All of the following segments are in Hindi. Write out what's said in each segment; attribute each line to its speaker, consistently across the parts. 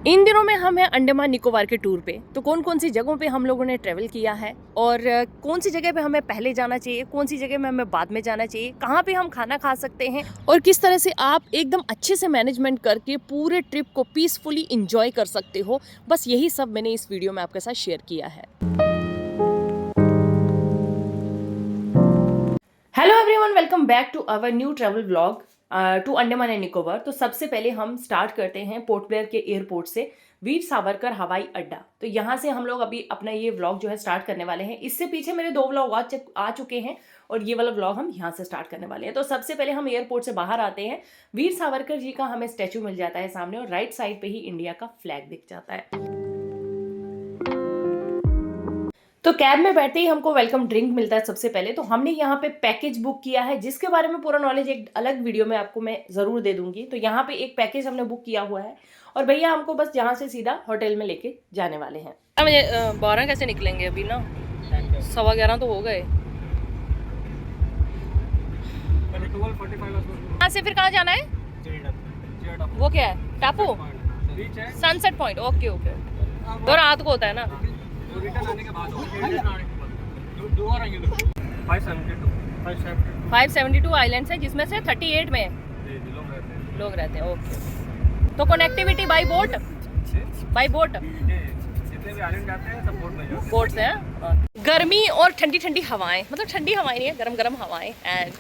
Speaker 1: इन दिनों में हम हैं अंडमान निकोबार के टूर पे। तो कौन कौन सी जगहों पे हम लोगों ने ट्रैवल किया है और कौन सी जगह पे हमें पहले जाना चाहिए, कौन सी जगह में हमें बाद में जाना चाहिए, कहाँ पे हम खाना खा सकते हैं और किस तरह से आप एकदम अच्छे से मैनेजमेंट करके पूरे ट्रिप को पीसफुली इंजॉय कर सकते हो, बस यही सब मैंने इस वीडियो में आपके साथ शेयर किया है। Hello everyone, welcome back to our new travel vlog to Andaman and Nicobar. तो सबसे पहले हम स्टार्ट करते हैं पोर्ट ब्लेयर के एयरपोर्ट से वीर सावरकर हवाई अड्डा। तो यहाँ से हम लोग अभी अपना ये व्लॉग जो है स्टार्ट करने वाले हैं। इससे पीछे मेरे 2 व्लॉग आ चुके हैं और ये वाला व्लॉग हम यहाँ से स्टार्ट करने वाले हैं। तो सबसे पहले हम एयरपोर्ट से बाहर आते हैं। वीर सावरकर जी का हमें स्टैचू मिल जाता है सामने और राइट साइड पे ही इंडिया का फ्लैग दिख जाता है। तो कैब में बैठते ही हमको वेलकम ड्रिंक मिलता है सबसे पहले। तो हमने यहाँ पे पैकेज बुक किया है जिसके बारे में पूरा नॉलेज एक अलग वीडियो में आपको मैं ज़रूर दे दूंगी। तो यहाँ पे एक पैकेज हमने बुक किया हुआ है और भैया हमको बस यहाँ से सीधा होटल में लेके जाने वाले हैं। मुझे 12 कैसे निकलेंगे अभी ना, 11:15 तो हो गए। यहाँ से फिर कहाँ जाना है? वो क्या है? टापू सनसेट पॉइंट। ओके ओके, तो रात को होता है ना। 572 आइलैंड्स है जिसमें से 38 में लोग रहते हैं। ओके, तो कनेक्टिविटी बाय बोट
Speaker 2: जितने भी आइलैंड जाते हैं सब बोट में जाते हैं।
Speaker 1: बोट से हैं। गर्मी और ठंडी ठंडी हवाएं, मतलब ठंडी हवाएं नहीं है, गरम गरम हवाएं। And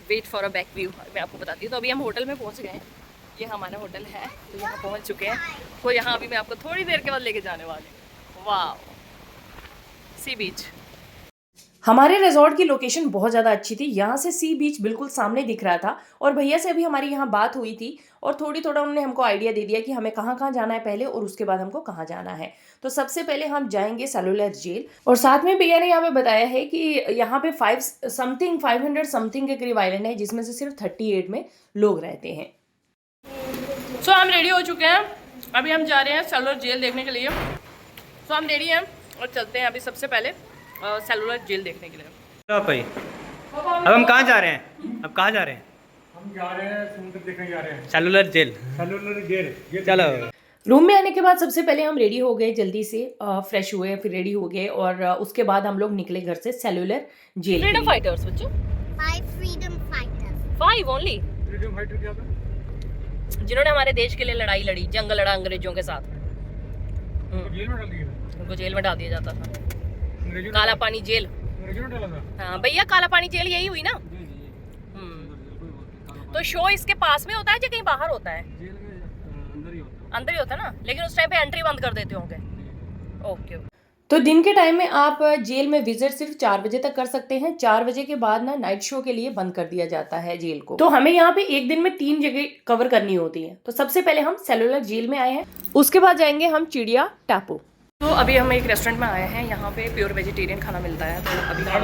Speaker 1: wait for a back view मैं आपको बताती हूँ। तो अभी हम होटल में पहुँच गए हैं, ये हमारा होटल है। तो यहाँ पहुँच चुके हैं। तो यहाँ अभी मैं आपको थोड़ी देर के बाद लेके जाने वाली हूँ। वाह, सी बीच। हमारे रिजॉर्ट की लोकेशन बहुत ज़्यादा अच्छी थी। यहाँ से सी बीच बिल्कुल सामने दिख रहा था और भैया से अभी हमारी यहाँ बात हुई थी और थोड़ा उन्होंने हमको आइडिया दे दिया कि हमें कहाँ कहाँ जाना है पहले और उसके बाद हमको कहाँ जाना है। तो सबसे पहले हम जाएंगे सेलुलर जेल और साथ में भैया ने यहाँ पे बताया है कि यहाँ पे 500 समथिंग के करीब आइलैंड है जिसमें से सिर्फ 38 में लोग रहते हैं। सो हम रेडी हो चुके हैं, अभी हम जा रहे हैं सेलुलर जेल देखने के लिए। तो हम रेडी हैं और चलते हैं अभी सबसे पहले सेलुलर जेल देखने के लिए।
Speaker 2: तो भाई अब हम कहाँ जा रहे हैं? अब कहाँ जा रहे हैं?
Speaker 3: हम जा रहे हैं समुद्र देखने जा रहे हैं।
Speaker 2: Cellular jail.
Speaker 3: Cellular jail.
Speaker 2: चलो।
Speaker 1: रूम में आने के बाद सबसे पहले हम रेडी हो गए, जल्दी से फ्रेश हुए, फिर रेडी हो गए और उसके बाद हम लोग निकले घर से सेलुलर जेल। फ्रीडम फाइटर्स बच्चों,
Speaker 4: 5 freedom fighters।
Speaker 1: 5 only,
Speaker 3: freedom fighter क्या था?
Speaker 1: जिन्होंने हमारे देश के लिए लड़ाई लड़ी, जंग लड़ा अंग्रेजों के साथ।
Speaker 3: जेल में डाल दिया था।
Speaker 1: उनको जेल में डाल दिया जाता था,
Speaker 3: अंग्रेजों ने-
Speaker 1: काला पानी जेल।
Speaker 3: अंग्रेजों ने डाला था।
Speaker 1: हाँ भैया, काला पानी जेल यही हुई ना। तो शो इसके पास में होता है या कहीं बाहर होता है?
Speaker 3: जेल में अंदर ही होता है।
Speaker 1: अंदर ही होता है ना, लेकिन उस टाइम पे एंट्री बंद कर देते होंगे। ओके। तो दिन के टाइम में आप जेल में विजिट सिर्फ 4 बजे तक कर सकते हैं। 4 बजे के बाद ना नाइट शो के लिए बंद कर दिया जाता है जेल को। तो हमें यहाँ पे एक दिन में 3 जगह कवर करनी होती है। तो सबसे पहले हम सेलुलर जेल में आए हैं, उसके बाद जाएंगे हम चिड़िया टापू। तो अभी हम एक रेस्टोरेंट में आए हैं, यहाँ पे प्योर वेजिटेरियन खाना मिलता है। तो अभी हम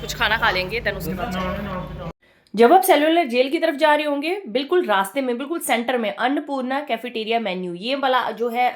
Speaker 1: कुछ खाना खा लेंगे, देन उसके बाद जब आप सेलुलर जेल की तरफ जा रहे होंगे, बिल्कुल रास्ते में, बिल्कुल सेंटर में अन्नपूर्णा कैफेटेरिया मेन्यू ये वाला जो है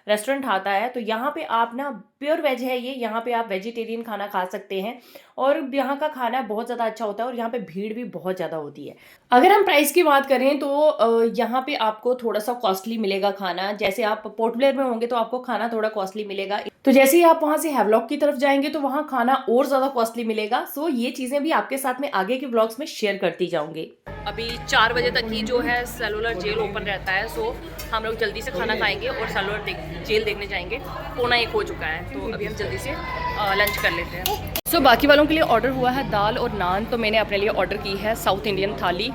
Speaker 1: रेस्टोरेंट आता है। तो यहाँ पे आप ना प्योर वेज है ये, यहाँ पे आप वेजिटेरियन खाना खा सकते हैं और यहाँ का खाना बहुत ज़्यादा अच्छा होता है और यहाँ पे भीड़ भी बहुत ज़्यादा होती है। अगर हम प्राइस की बात करें तो यहाँ पे आपको थोड़ा सा कॉस्टली मिलेगा खाना। जैसे आप पोर्ट ब्लेयर में होंगे तो आपको खाना थोड़ा कॉस्टली मिलेगा। तो जैसे ही आप वहाँ से हैवलॉक की तरफ जाएंगे तो वहाँ खाना और ज़्यादा कॉस्टली मिलेगा। सो ये चीज़ें भी आपके साथ में आगे के व्लॉग्स में शेयर करती जाऊँगी। अभी 4 बजे तक ही जो है सेलुलर जेल ओपन रहता है। सो हम लोग जल्दी से खाना खाएंगे और सेलुलर जेल देखने जाएंगे। 12:45 हो चुका है, तो अभी हम जल्दी से लंच कर लेते हैं। सो बाकी वालों के लिए ऑर्डर हुआ है दाल और नान, तो मैंने अपने लिए ऑर्डर की है साउथ इंडियन थाली।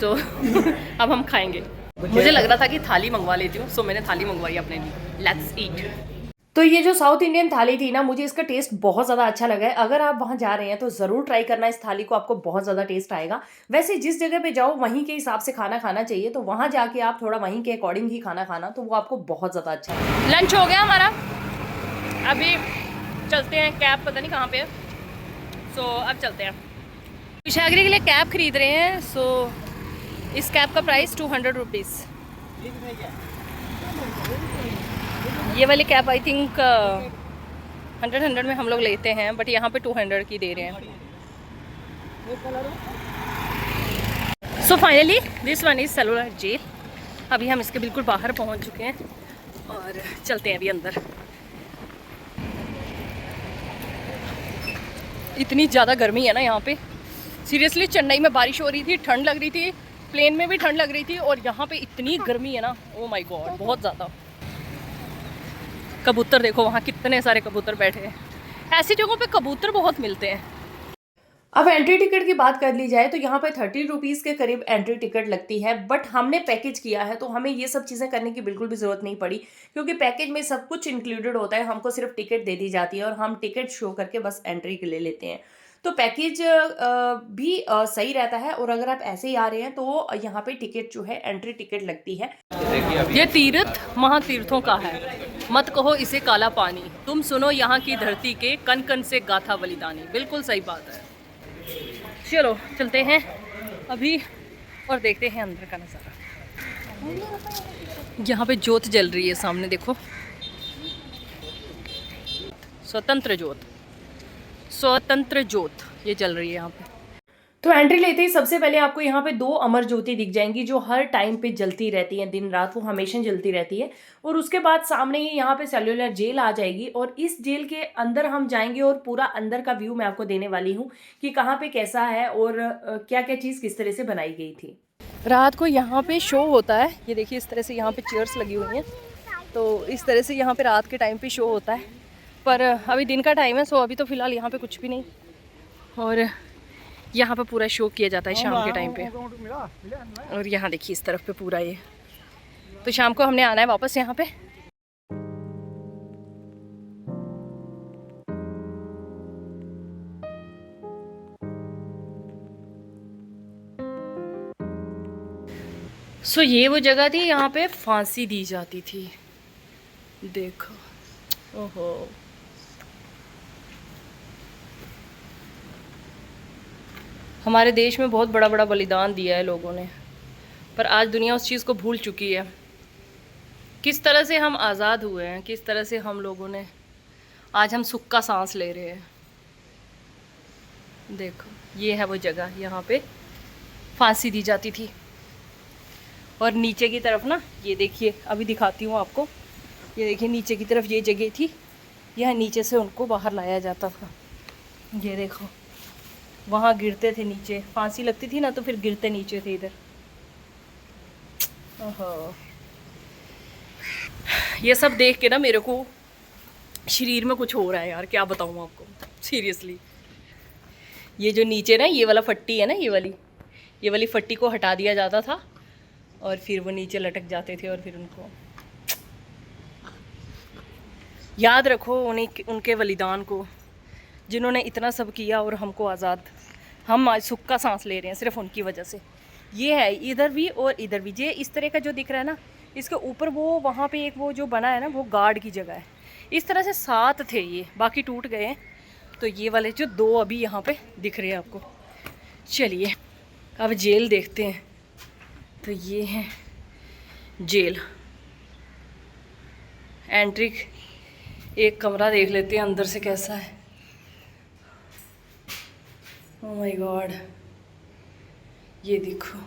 Speaker 1: तो अब हम खाएंगे। मुझे लग रहा था कि थाली मंगवा लेती हूँ, सो मैंने थाली मंगवाई अपने लिए। Let's eat. तो ये जो साउथ इंडियन थाली थी ना, मुझे इसका टेस्ट बहुत ज़्यादा अच्छा लगा है। अगर आप वहाँ जा रहे हैं तो ज़रूर ट्राई करना इस थाली को, आपको बहुत ज़्यादा टेस्ट आएगा। वैसे जिस जगह पे जाओ वहीं के हिसाब से खाना खाना चाहिए, तो वहाँ जाके आप थोड़ा वहीं के अकॉर्डिंग ही खाना खाना, तो वो आपको बहुत ज़्यादा अच्छा है। लंच हो गया हमारा, अभी चलते हैं। कैब पता नहीं कहाँ पे है, सो अब चलते हैं। विशागरी के लिए कैब खरीद रहे हैं। सो इस कैब का प्राइस 200 रुपीज़। ये वाली कैब आई थिंक 100 में हम लोग लेते हैं, बट यहाँ पे 200 की दे रहे हैं। So finally this one is cellular jail अभी हम इसके बिल्कुल बाहर पहुंच चुके हैं और चलते हैं अभी अंदर। इतनी ज़्यादा गर्मी है ना यहाँ पे, सीरियसली। चेन्नई में बारिश हो रही थी, ठंड लग रही थी, प्लेन में भी ठंड लग रही थी, और यहाँ पे इतनी गर्मी है ना, ओ माय गॉड, बहुत ज़्यादा। कबूतर देखो, वहाँ कितने सारे कबूतर बैठे हैं। ऐसी जगहों पे कबूतर बहुत मिलते हैं। अब एंट्री टिकट की बात कर ली जाए तो यहाँ पे 30 रुपीज़ के करीब एंट्री टिकट लगती है, बट हमने पैकेज किया है तो हमें ये सब चीज़ें करने की बिल्कुल भी ज़रूरत नहीं पड़ी, क्योंकि पैकेज में सब कुछ इंक्लूडेड होता है। हमको सिर्फ टिकट दे दी जाती है और हम टिकट शो करके बस एंट्री ले लेते हैं। तो पैकेज भी सही रहता है, और अगर आप ऐसे ही आ रहे हैं तो यहाँ पे टिकट जो है, एंट्री टिकट लगती है। ये तीर्थ महातीर्थों का है, मत कहो इसे काला पानी, तुम सुनो यहाँ की धरती के कन कन से गाथा बलिदानी। बिल्कुल सही बात है। चलो चलते हैं अभी और देखते हैं अंदर का नज़ारा। यहाँ पे ज्योत जल रही है सामने, देखो, स्वतंत्र ज्योत, स्वतंत्र ज्योत ये जल रही है यहाँ पे। तो एंट्री लेते ही सबसे पहले आपको यहाँ पे 2 अमर ज्योति दिख जाएंगी, जो हर टाइम पे जलती रहती हैं, दिन रात वो हमेशा जलती रहती है। और उसके बाद सामने ही यहाँ पे सेल्युलर जेल आ जाएगी, और इस जेल के अंदर हम जाएंगे और पूरा अंदर का व्यू मैं आपको देने वाली हूँ कि कहाँ पे कैसा है और क्या क्या चीज़ किस तरह से बनाई गई थी। रात को यहाँ पे शो होता है, ये देखिए इस तरह से यहाँ पे चेयर्स लगी हुई हैं, तो इस तरह से यहाँ पे रात के टाइम पे शो होता है। पर अभी दिन का टाइम है, सो अभी तो फ़िलहाल यहाँ पे कुछ भी नहीं, और यहाँ पे पूरा शो किया जाता है शाम के टाइम पे। और यहाँ देखिए इस तरफ पे पूरा ये, तो शाम को हमने आना है वापस यहाँ पे। सो ये वो जगह थी यहाँ पे फांसी दी जाती थी, देखो, ओहो। हमारे देश में बहुत बड़ा बड़ा बलिदान दिया है लोगों ने, पर आज दुनिया उस चीज़ को भूल चुकी है। किस तरह से हम आज़ाद हुए हैं, किस तरह से हम लोगों ने, आज हम सुख का सांस ले रहे हैं। देखो ये है वो जगह, यहाँ पे फांसी दी जाती थी। और नीचे की तरफ ना, ये देखिए, अभी दिखाती हूँ आपको, ये देखिए नीचे की तरफ ये जगह थी, यह नीचे से उनको बाहर लाया जाता था। ये देखो, वहाँ गिरते थे नीचे, फांसी लगती थी ना तो फिर गिरते नीचे थे इधर। ओहो, ये सब देख के ना मेरे को शरीर में कुछ हो रहा है यार, क्या बताऊँ आपको, सीरियसली। ये जो नीचे ना ये वाला फट्टी है ना, ये वाली फट्टी को हटा दिया जाता था और फिर वो नीचे लटक जाते थे, और फिर उनको याद रखो, उनके बलिदान को, जिन्होंने इतना सब किया और हमको आज़ाद, हम आज सुख का सांस ले रहे हैं सिर्फ उनकी वजह से। ये है इधर भी और इधर भी, ये इस तरह का जो दिख रहा है ना, इसके ऊपर वो वहाँ पे एक वो जो बना है ना, वो गार्ड की जगह है। इस तरह से 7 थे ये, बाकी टूट गए हैं। तो ये वाले जो 2 अभी यहाँ पे दिख रहे हैं आपको। चलिए अब जेल देखते हैं। तो ये है जेल, एंट्री, एक कमरा देख लेते हैं अंदर से कैसा है। ओह माय गॉड, ये देखो,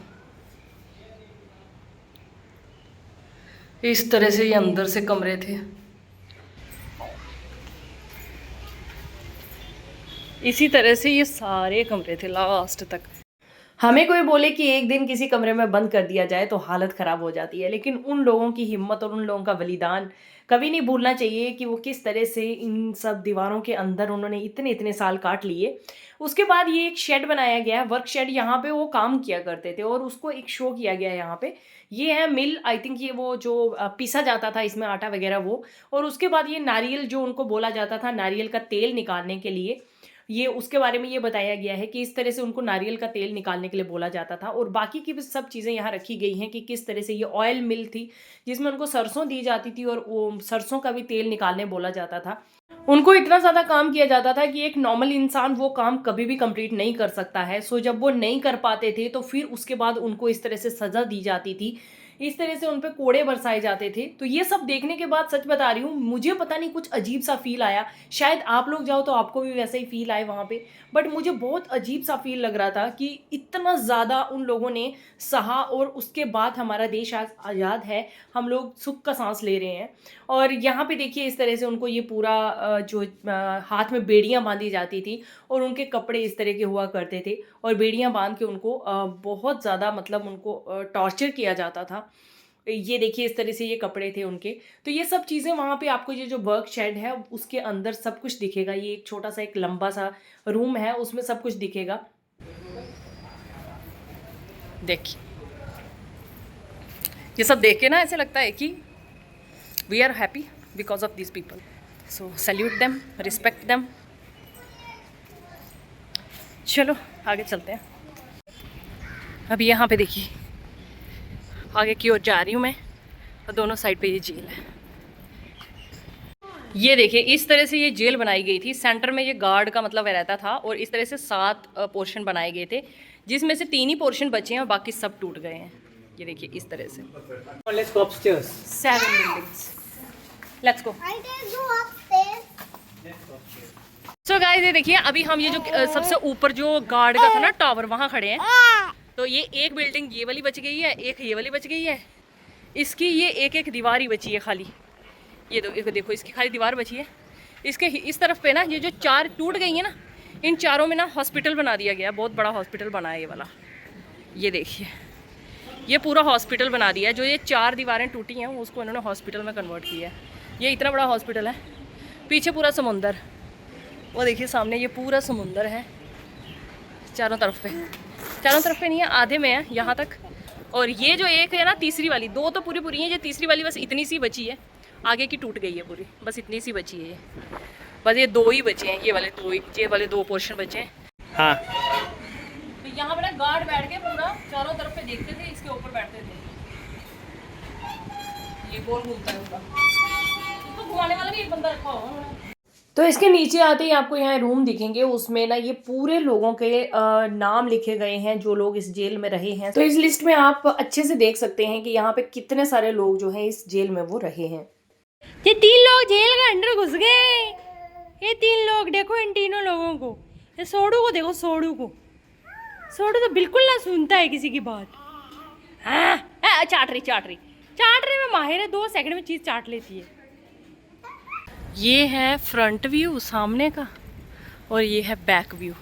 Speaker 1: इस तरह से ये अंदर से कमरे थे। इसी तरह से ये सारे कमरे थे लास्ट तक। हमें कोई बोले कि एक दिन किसी कमरे में बंद कर दिया जाए तो हालत ख़राब हो जाती है, लेकिन उन लोगों की हिम्मत और उन लोगों का बलिदान कभी नहीं भूलना चाहिए कि वो किस तरह से इन सब दीवारों के अंदर उन्होंने इतने इतने साल काट लिए। उसके बाद ये एक शेड बनाया गया है, वर्क शेड, यहाँ पे वो काम किया करते थे और उसको एक शो किया गया है यहाँ पे। ये है मिल, आई थिंक ये वो जो पीसा जाता था इसमें आटा वगैरह वो, और उसके बाद ये नारियल जो उनको बोला जाता था नारियल का तेल निकालने के लिए, ये उसके बारे में ये बताया गया है कि इस तरह से उनको नारियल का तेल निकालने के लिए बोला जाता था। और बाकी की भी सब चीज़ें यहाँ रखी गई हैं कि किस तरह से ये ऑयल मिल थी जिसमें उनको सरसों दी जाती थी और वो सरसों का भी तेल निकालने बोला जाता था। उनको इतना ज़्यादा काम किया जाता था कि एक नॉर्मल इंसान वो काम कभी भी कंप्लीट नहीं कर सकता है। सो जब वो नहीं कर पाते थे तो फिर उसके बाद उनको इस तरह से सज़ा दी जाती थी इस तरह से उन पे कोड़े बरसाए जाते थे। तो ये सब देखने के बाद सच बता रही हूँ, मुझे पता नहीं कुछ अजीब सा फील आया। शायद आप लोग जाओ तो आपको भी वैसा ही फील आए वहाँ पे, बट मुझे बहुत अजीब सा फील लग रहा था कि इतना ज़्यादा उन लोगों ने सहा और उसके बाद हमारा देश आज आज़ाद है, हम लोग सुख का सांस ले रहे हैं। और यहाँ पे देखिए इस तरह से उनको ये पूरा हाथ में बेड़ियाँ बांधी जाती थी और उनके कपड़े इस तरह के हुआ करते थे और बेड़ियाँ बांध के उनको बहुत ज़्यादा मतलब उनको टॉर्चर किया जाता था। ये देखिए इस तरह से ये कपड़े थे उनके। तो ये सब चीज़ें वहाँ पे आपको ये जो वर्क शेड है उसके अंदर सब कुछ दिखेगा। ये एक छोटा सा एक लंबा सा रूम है, उसमें सब कुछ दिखेगा। देखिए ये सब देख के ना ऐसे लगता है कि we are happy because of this people, so salute them, respect them. चलो आगे चलते हैं। अभी यहाँ पे देखिए आगे की ओर जा रही हूँ मैं और दोनों साइड पे ये जेल है। ये देखिए इस तरह से ये जेल बनाई गई थी। सेंटर में ये गार्ड का मतलब रहता था और इस तरह से 7 पोर्शन बनाए गए थे, जिसमें से 3 ही पोर्शन बचे हैं और बाकी सब टूट गए हैं। ये देखिए इस तरह से 7 buildings. Let's go.
Speaker 4: I can go upstairs.
Speaker 1: So guys ये देखिए अभी हम ये जो सबसे ऊपर जो गार्ड का था ना टावर, वहाँ खड़े हैं। तो ये एक बिल्डिंग ये वाली बच गई है, एक ये वाली बच गई है, इसकी ये एक दीवार ही बची है खाली। ये देखो इसकी खाली दीवार बची है। इसके इस तरफ पे ना ये जो 4 टूट गई है ना, इन चारों में ना हॉस्पिटल बना दिया गया, बहुत बड़ा हॉस्पिटल बना है ये वाला। ये देखिए ये पूरा हॉस्पिटल बना दिया है। जो ये 4 दीवारें टूटी हैं उसको इन्होंने हॉस्पिटल में कन्वर्ट किया है। ये इतना बड़ा हॉस्पिटल है। पीछे पूरा समुंदर, वो देखिए सामने ये पूरा समुंदर है चारों तरफ पे नहीं है, आधे में है यहाँ तक। और ये जो एक है ना तीसरी वाली, 2 तो पूरी है, ये तीसरी वाली बस इतनी सी बची है, आगे की टूट गई है पूरी, बस इतनी सी बची है ये। बस ये 2 ही बचे हैं, ये वाले 2 पोर्शन बचे हैं।
Speaker 2: हाँ
Speaker 1: तो यहाँ पे ना गार्ड बैठ के पूरा चारों तरफ पे देखते थे, इसके ऊपर बैठते थे। ये गोल घूमता है ऊपर, इसको घुमाने वाला भी एक बंदा रखा हुआ है। तो इसके नीचे आते ही आपको यहाँ रूम दिखेंगे, उसमें ना ये पूरे लोगों के नाम लिखे गए हैं जो लोग इस जेल में रहे हैं। तो इस लिस्ट में आप अच्छे से देख सकते हैं कि यहाँ पे कितने सारे लोग जो हैं इस जेल में वो रहे हैं। ये 3 लोग जेल के अंदर घुस गए। ये 3 लोग देखो, इन तीनों लोगों को, ये सोडू को देखो, सोडू तो बिल्कुल ना सुनता है किसी की बात। हाँ चाट रही में माहिर है, 2 सेकंड में चीज़ चाट लेती है। ये है फ्रंट व्यू सामने का और ये है बैक व्यू।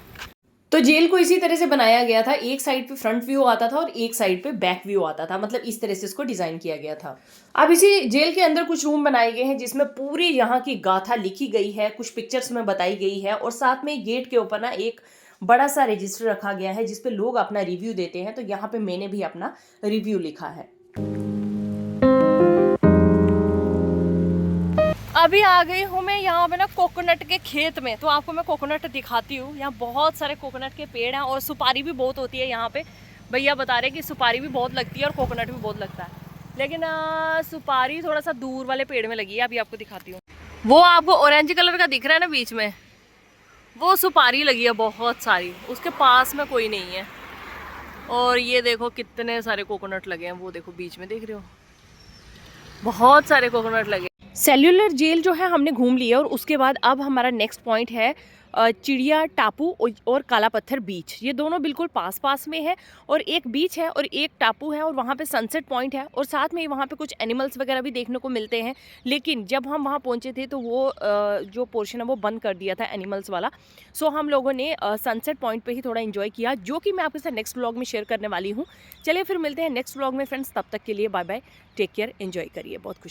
Speaker 1: तो जेल को इसी तरह से बनाया गया था, एक साइड पे फ्रंट व्यू आता था और एक साइड पे बैक व्यू आता था, मतलब इस तरह से इसको डिजाइन किया गया था। अब इसी जेल के अंदर कुछ रूम बनाए गए हैं जिसमें पूरी यहाँ की गाथा लिखी गई है, कुछ पिक्चर्स में बताई गई है और साथ में गेट के ऊपर ना एक बड़ा सा रजिस्टर रखा गया है जिसपे लोग अपना रिव्यू देते हैं। तो यहाँ पे मैंने भी अपना रिव्यू लिखा है। अभी आ गई हूँ मैं यहाँ पे ना कोकोनट के खेत में, तो आपको मैं कोकोनट दिखाती हूँ। यहाँ बहुत सारे कोकोनट के पेड़ हैं और सुपारी भी बहुत होती है यहाँ पे। भैया बता रहे कि सुपारी भी बहुत लगती है और कोकोनट भी बहुत लगता है, लेकिन सुपारी थोड़ा सा दूर वाले पेड़ में लगी है। अभी आपको दिखाती हूँ। वो आपको ऑरेंज कलर का दिख रहा है ना बीच में, वो सुपारी लगी है बहुत सारी, उसके पास में कोई नहीं है। और ये देखो कितने सारे कोकोनट लगे हैं, वो देखो बीच में देख रहे हो, बहुत सारे कोकोनट लगे। सेल्यूलर जेल जो है हमने घूम लिया और उसके बाद अब हमारा नेक्स्ट पॉइंट है चिड़िया टापू और काला पत्थर बीच। ये दोनों बिल्कुल पास में है और एक बीच है और एक टापू है और वहाँ पे सनसेट पॉइंट है और साथ में वहाँ पे कुछ एनिमल्स वगैरह भी देखने को मिलते हैं। लेकिन जब हम वहाँ पहुँचे थे तो वो जो पोर्शन है वो बंद कर दिया था एनिमल्स वाला। सो हम लोगों ने सनसेट पॉइंट पर ही थोड़ा इन्जॉय किया, जो कि मैं आपके साथ नेक्स्ट व्लॉग में शेयर करने वाली हूँ। चलिए फिर मिलते हैं नेक्स्ट व्लॉग में फ्रेंड्स, तब तक के लिए bye bye, take care, enjoy करिए, बहुत खुश।